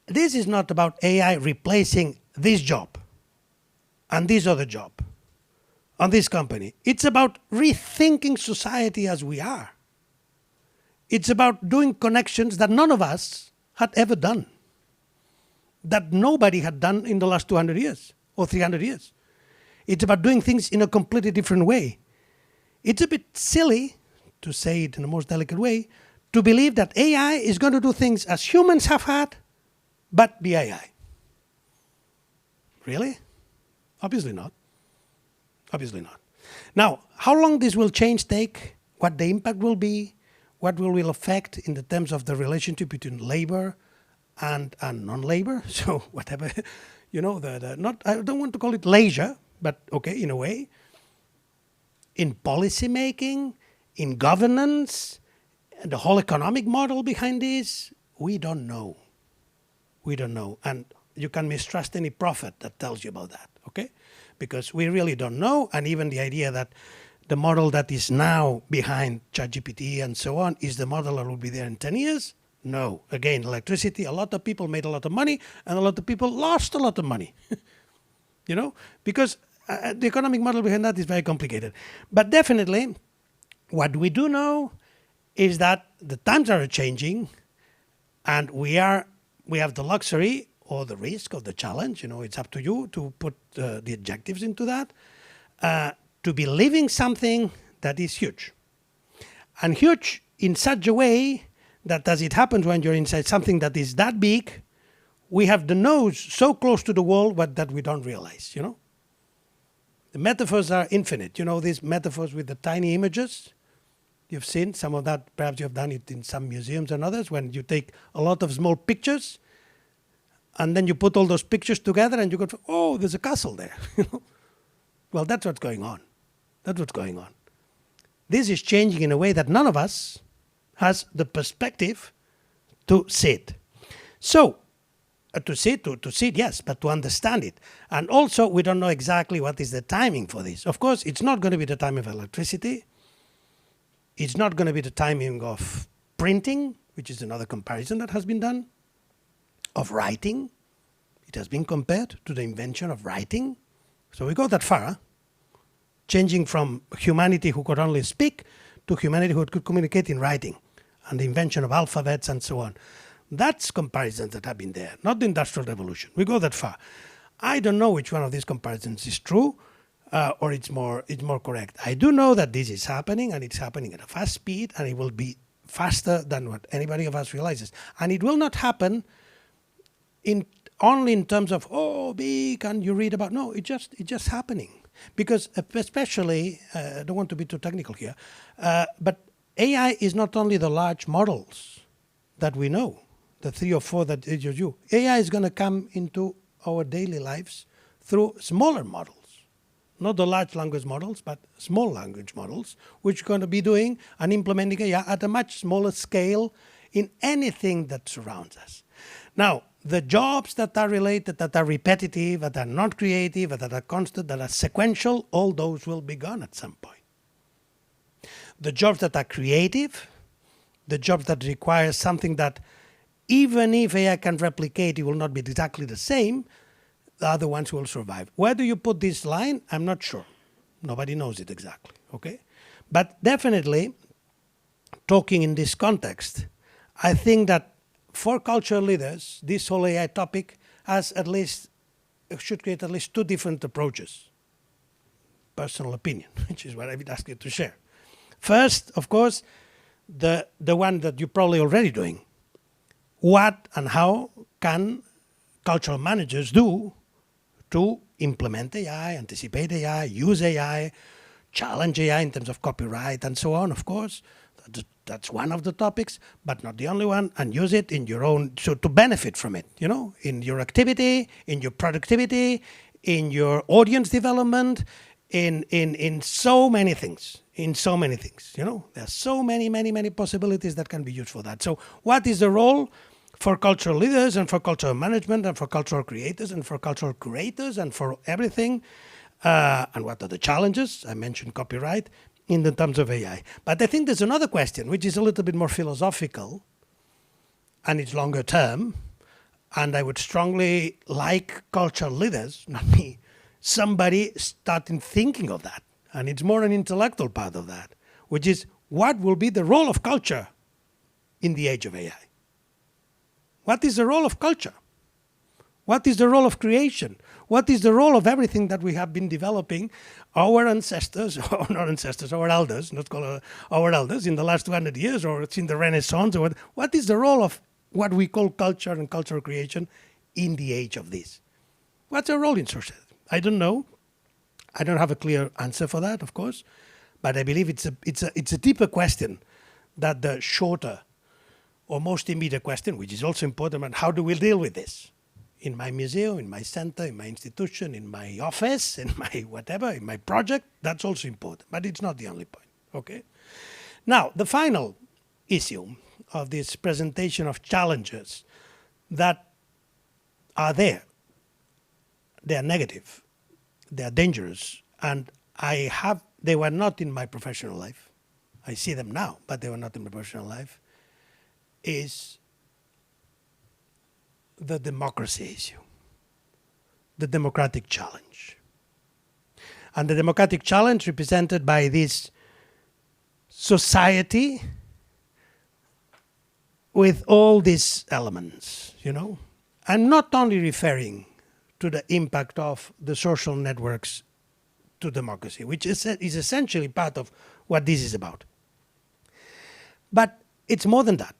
this is not about AI replacing this job and this other job on this company. It's about rethinking society as we are. It's about doing connections that none of us had ever done, that nobody had done in the last 200 years or 300 years. It's about doing things in a completely different way. It's a bit silly, to say it in the most delicate way, to believe that AI is going to do things as humans have had, but be AI. Really? Obviously not. Obviously not. Now, how long this will change take, what the impact will be, what will affect in the terms of the relationship between labor and non-labor, so whatever, I don't want to call it leisure, but okay, in a way, in policy making, in governance, the whole economic model behind this, we don't know. We don't know. And you can mistrust any prophet that tells you about that, okay? Because we really don't know, and even the idea that the model that is now behind ChatGPT and so on is the model that will be there in 10 years, no. Again, electricity, a lot of people made a lot of money, and a lot of people lost a lot of money, because the economic model behind that is very complicated. But definitely, what we do know is that the times are changing, and we have the luxury or the risk or the challenge, it's up to you to put the adjectives into that, to be living something that is huge. And huge in such a way that, as it happens when you're inside something that is that big, we have the nose so close to the wall that we don't realize, The metaphors are infinite. These metaphors with the tiny images. You've seen some of that, perhaps you've done it in some museums and others, when you take a lot of small pictures and then you put all those pictures together and you go, oh, there's a castle there. Well, that's what's going on. That's what's going on. This is changing in a way that none of us has the perspective to see it. So, to see it, yes, but to understand it. And also, we don't know exactly what is the timing for this. Of course, it's not going to be the time of electricity. It's not going to be the timing of printing, which is another comparison that has been done, of writing. It has been compared to the invention of writing. So we go that far, changing from humanity who could only speak to humanity who could communicate in writing, and the invention of alphabets and so on. That's comparisons that have been there, not the Industrial Revolution. We go that far. I don't know which one of these comparisons is true, or it's more correct. I do know that this is happening, and it's happening at a fast speed, and it will be faster than what anybody of us realizes. And it will not happen only in terms of, big, and you read about. No, it's just happening. Because especially, I don't want to be too technical here, but AI is not only the large models that we know, the 3 or 4 that you. AI is going to come into our daily lives through smaller models. Not the large language models, but small language models, which are going to be doing and implementing AI at a much smaller scale in anything that surrounds us. Now, the jobs that are related, that are repetitive, that are not creative, that are constant, that are sequential, all those will be gone at some point. The jobs that are creative, the jobs that require something that even if AI can replicate, it will not be exactly the same, the other ones will survive. Where do you put this line? I'm not sure. Nobody knows it exactly, okay? But definitely, talking in this context, I think that for cultural leaders, this whole AI topic should create at least 2 different approaches. Personal opinion, which is what I would ask you to share. First, of course, the one that you're probably already doing. What and how can cultural managers do to implement AI, anticipate AI, use AI, challenge AI in terms of copyright and so on, of course. That's one of the topics, but not the only one, and use it in your own, so to benefit from it, you know, in your activity, in your productivity, in your audience development, in so many things, you know. There are so many possibilities that can be used for that. So what is the role for cultural leaders and for cultural management and for cultural creators and for cultural curators and for everything? And what are the challenges? I mentioned copyright in the terms of AI. But I think there's another question, which is a little bit more philosophical, and it's longer term. And I would strongly like cultural leaders, not me, somebody starting thinking of that. And it's more an intellectual part of that, which is what will be the role of culture in the age of AI? What is the role of culture? What is the role of creation? What is the role of everything that we have been developing, our ancestors, or not ancestors, our elders, not call our elders, in the last 200 years, or it's in the Renaissance, or what is the role of what we call culture and cultural creation in the age of this? What's our role in society? I don't know. I don't have a clear answer for that, of course, but I believe it's a deeper question than the shorter or most immediate question, which is also important, but how do we deal with this? In my museum, in my center, in my institution, in my office, in my whatever, in my project, that's also important, but it's not the only point, okay? Now, the final issue of this presentation of challenges that are there, they are negative, they are dangerous, and they were not in my professional life. I see them now, but they were not in my professional life, is the democracy issue, the democratic challenge. And the democratic challenge represented by this society with all these elements, you know. I'm not only referring to the impact of the social networks to democracy, which is essentially part of what this is about. But it's more than that.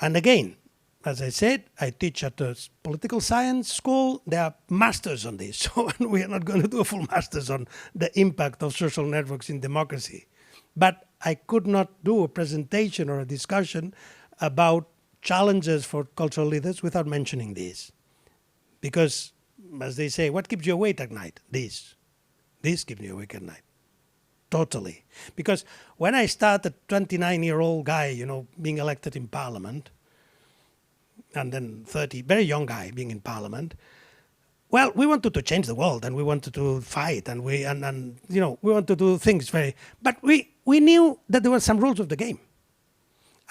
And again, as I said, I teach at a political science school. There are masters on this, so we are not going to do a full masters on the impact of social networks in democracy. But I could not do a presentation or a discussion about challenges for cultural leaders without mentioning this. Because, as they say, what keeps you awake at night? This. This keeps you awake at night. Totally. Because when I started, 29-year-old guy, you know, being elected in parliament, and then 30, very young guy being in parliament, well, we wanted to change the world, and we wanted to fight, and we wanted to do things but we knew that there were some rules of the game.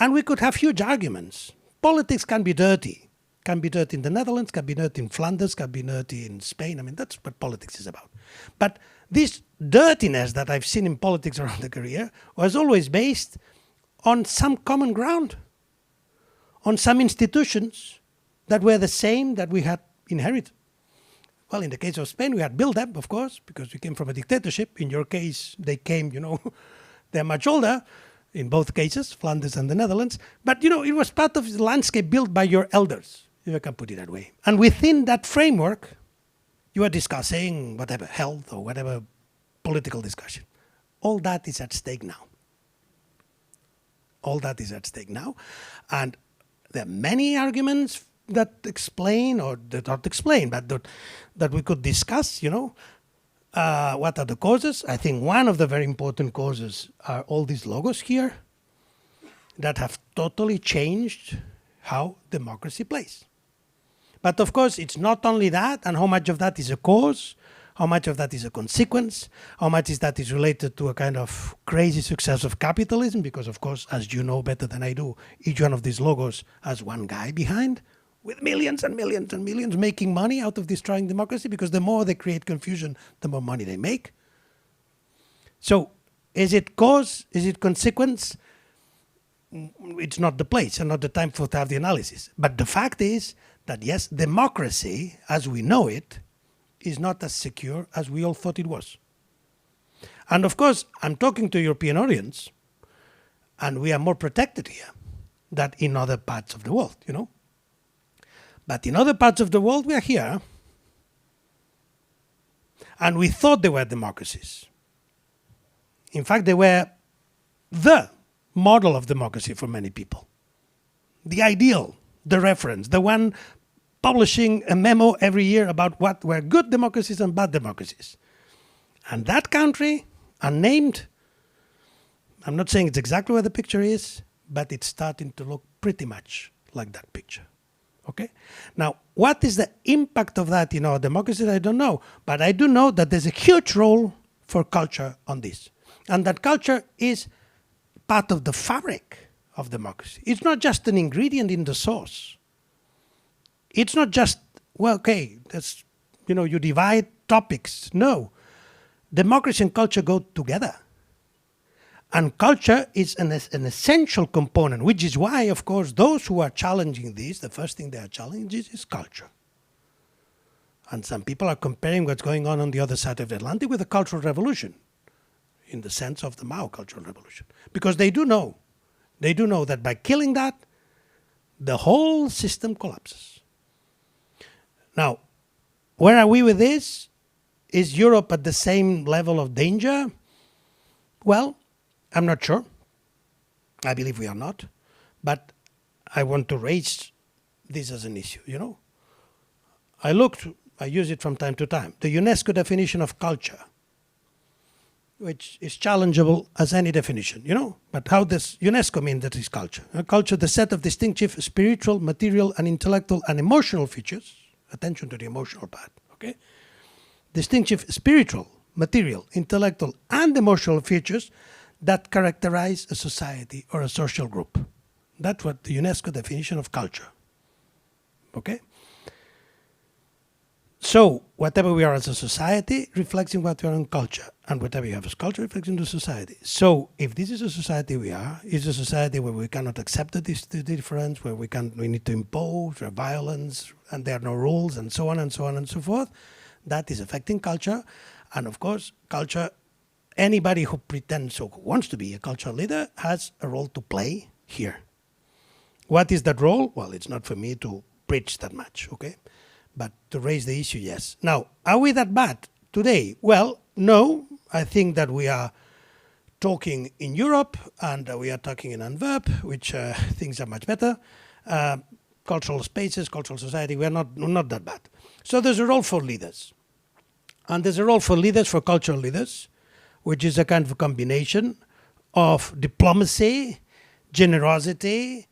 And we could have huge arguments. Politics can be dirty. Can be dirty in the Netherlands, can be dirty in Flanders, can be dirty in Spain. I mean, that's what politics is about. But this dirtiness that I've seen in politics around the career was always based on some common ground, on some institutions that were the same that we had inherited. Well, in the case of Spain, we had built them, of course, because we came from a dictatorship. In your case, they came, they're much older, in both cases, Flanders and the Netherlands. But, it was part of the landscape built by your elders, if I can put it that way. And within that framework, you are discussing whatever, health or whatever political discussion. All that is at stake now. All that is at stake now. And there are many arguments that explain, or that not explain, but that we could discuss, what are the causes? I think one of the very important causes are all these logos here that have totally changed how democracy plays. But of course, it's not only that, and how much of that is a cause, how much of that is a consequence, how much is that is related to a kind of crazy success of capitalism, because of course, as you know better than I do, each one of these logos has one guy behind, with millions and millions and millions making money out of destroying democracy, because the more they create confusion, the more money they make. So, is it cause? Is it consequence? It's not the place and not the time to have the analysis. But the fact is that yes, democracy, as we know it, is not as secure as we all thought it was. And of course, I'm talking to a European audience, And we are more protected here than in other parts of the world, you know. But in other parts of the world, we are here. And we thought they were democracies. In fact, they were the model of democracy for many people. The ideal, the reference, the one publishing a memo every year about what were good democracies and bad democracies. And that country, unnamed, I'm not saying it's exactly where the picture is, but it's starting to look pretty much like that picture. Okay? Now, what is the impact of that in our democracies? I don't know. But I do know that there's a huge role for culture on this. And that culture is part of the fabric of democracy. It's not just an ingredient in the sauce. It's not just, well, okay, that's, you know, you divide topics. No. Democracy and culture go together. And culture is an essential component, which is why, of course, those who are challenging this, the first thing they are challenging is culture. And some people are comparing what's going on the other side of the Atlantic with the Cultural Revolution, in the sense of the Mao Cultural Revolution. Because they do know that by killing that, the whole system collapses. Now, where are we with this? Is Europe at the same level of danger? Well, I'm not sure. I believe we are not. But I want to raise this as an issue, you know. I use it from time to time. The UNESCO definition of culture, which is challengeable as any definition, you know. But how does UNESCO mean that is culture? Culture, the set of distinctive spiritual, material, and intellectual and emotional features. Attention to the emotional part, okay? Distinctive spiritual, material, intellectual, and emotional features that characterize a society or a social group. That's what the UNESCO definition of culture. Okay? So, whatever we are as a society reflects in what we are in culture. And whatever you have as culture reflects in the society. So, if this is a society we are, is a society where we cannot accept the difference, where we need to impose, where violence, and there are no rules, and so on and so on and so forth, that is affecting culture. And of course, culture, anybody who pretends or who wants to be a cultural leader has a role to play here. What is that role? Well, it's not for me to preach that much, okay? But to raise the issue, yes. Now, are we that bad today? Well, no. I think that we are talking in Europe and we are talking in Antwerp, which things are much better. Cultural spaces, cultural society, we are not that bad. So there's a role for leaders. And there's a role for leaders, for cultural leaders, which is a kind of a combination of diplomacy, generosity,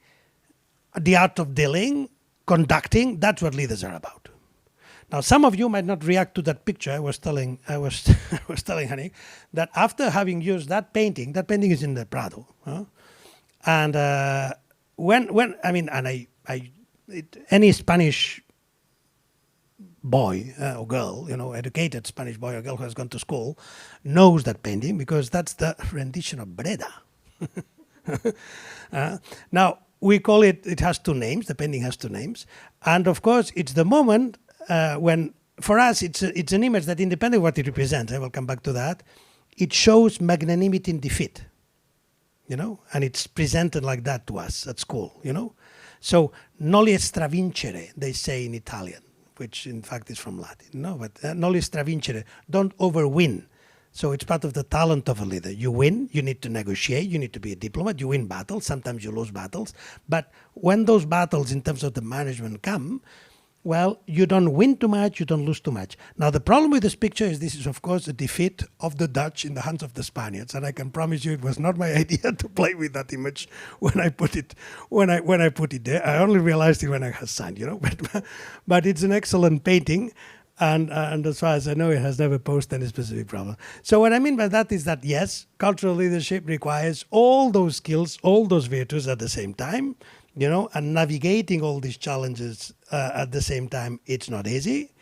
the art of dealing, conducting. That's what leaders are about. Now, some of you might not react to that picture. I was telling Hanik that after having used that painting is in the Prado, and any Spanish boy or girl, you know, educated Spanish boy or girl who has gone to school, knows that painting because that's the rendition of Breda. Now, we call it has two names, the painting has two names. And of course, it's the moment when, for us, it's an image that independent of what it represents, I will come back to that, it shows magnanimity in defeat, you know, and it's presented like that to us at school, you know. So, noli stravincere, they say in Italian, which in fact is from Latin, no, but noli stravincere, don't overwin. So it's part of the talent of a leader. You win, you need to negotiate, you need to be a diplomat, you win battles, sometimes you lose battles. But when those battles in terms of the management come, well, you don't win too much, you don't lose too much. Now the problem with this picture is this is of course a defeat of the Dutch in the hands of the Spaniards. And I can promise you it was not my idea to play with that image when I put it there. I only realized it when I had signed, you know, but it's an excellent painting. And as far as I know, it has never posed any specific problem. So what I mean by that is that, yes, cultural leadership requires all those skills, all those virtues at the same time, you know, and navigating all these challenges at the same time, it's not easy.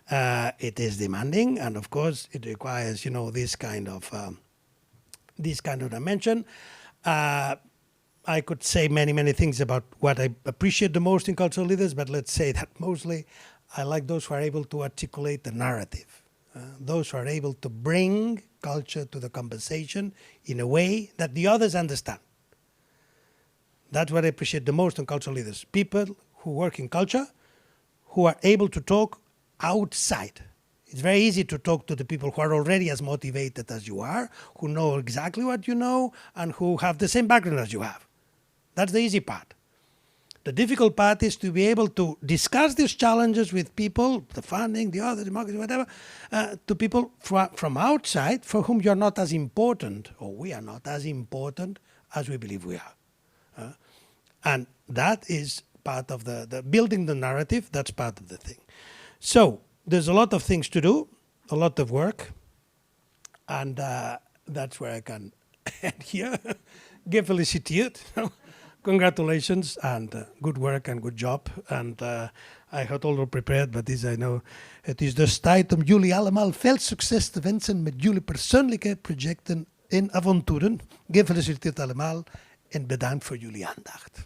It is demanding. And of course, it requires, you know, this kind of dimension. I could say many, many things about what I appreciate the most in cultural leaders, but let's say that mostly I like those who are able to articulate the narrative, those who are able to bring culture to the conversation in a way that the others understand. That's what I appreciate the most in cultural leaders. People who work in culture, who are able to talk outside. It's very easy to talk to the people who are already as motivated as you are, who know exactly what you know, and who have the same background as you have. That's the easy part. The difficult part is to be able to discuss these challenges with people, the funding, the other, the marketing, whatever, to people from outside for whom you're not as important, or we are not as important as we believe we are. And that is part of the building the narrative, that's part of the thing. So there's a lot of things to do, a lot of work, and that's where I can end here. Gefeliciteerd. Congratulations and good work and good job. And I had all prepared, but I know het is dus tijd om jullie allemaal veel succes te wensen met jullie persoonlijke projecten en avonturen. Gefeliciteerd allemaal en bedankt voor jullie aandacht.